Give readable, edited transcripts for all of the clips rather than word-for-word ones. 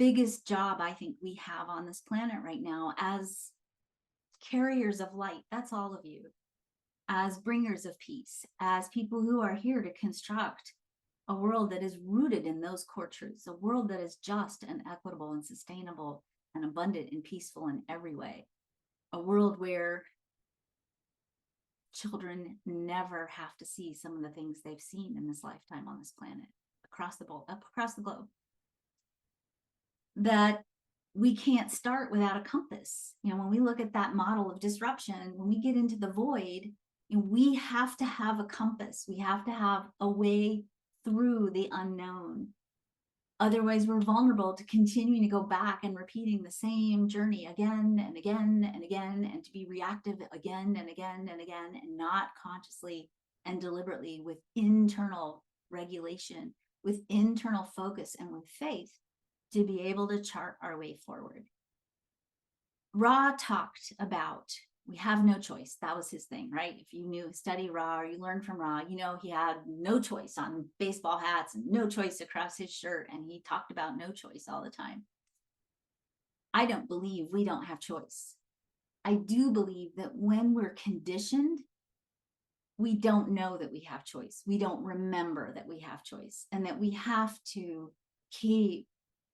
biggest job I think we have on this planet right now as carriers of light. That's all of you. As bringers of peace, as people who are here to construct a world that is rooted in those core truths, a world that is just and equitable and sustainable and abundant and peaceful in every way, a world where children never have to see some of the things they've seen in this lifetime on this planet across the globe. That we can't start without a compass. When we look at that model of disruption, when we get into the void, we have to have a compass. We have to have a way through the unknown. Otherwise, we're vulnerable to continuing to go back and repeating the same journey again and again and again, and to be reactive again and again and again, and not consciously and deliberately with internal regulation, with internal focus, and with faith to be able to chart our way forward. Ra talked about we have no choice. That was his thing, right? If you study Ra or you learn from Ra, he had no choice on baseball hats and no choice across his shirt. And he talked about no choice all the time. I don't believe we don't have choice. I do believe that when we're conditioned, we don't know that we have choice. We don't remember that we have choice, and that we have to keep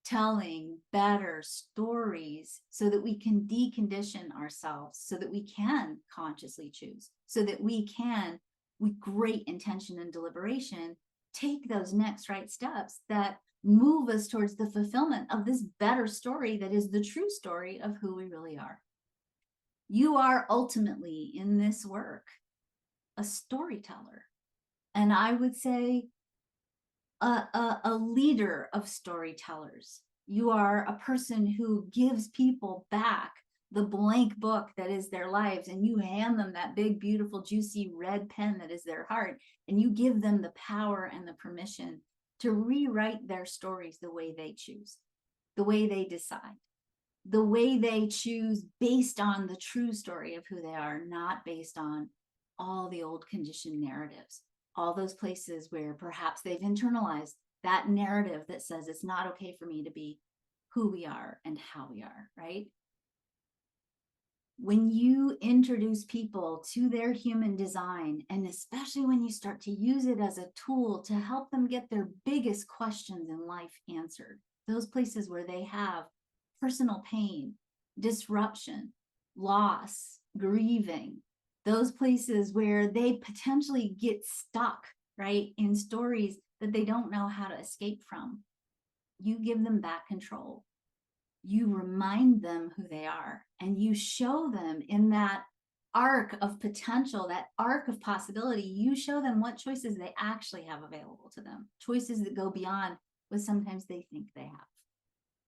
telling better stories so that we can decondition ourselves, so that we can consciously choose, so that we can, with great intention and deliberation, take those next right steps that move us towards the fulfillment of this better story that is the true story of who we really are. You are ultimately in this work a storyteller, and I would say a leader of storytellers. You are a person who gives people back the blank book that is their lives, and you hand them that big, beautiful, juicy red pen that is their heart, and you give them the power and the permission to rewrite their stories the way they choose, the way they decide, the way they choose based on the true story of who they are, not based on all the old conditioned narratives, all those places where perhaps they've internalized that narrative that says it's not okay for me to be who we are and how we are, right? When you introduce people to their human design, and especially when you start to use it as a tool to help them get their biggest questions in life answered, those places where they have personal pain, disruption, loss, grieving, those places where they potentially get stuck, right, in stories that they don't know how to escape from, you give them back control. You remind them who they are, and you show them in that arc of potential, that arc of possibility, you show them what choices they actually have available to them, choices that go beyond what sometimes they think they have.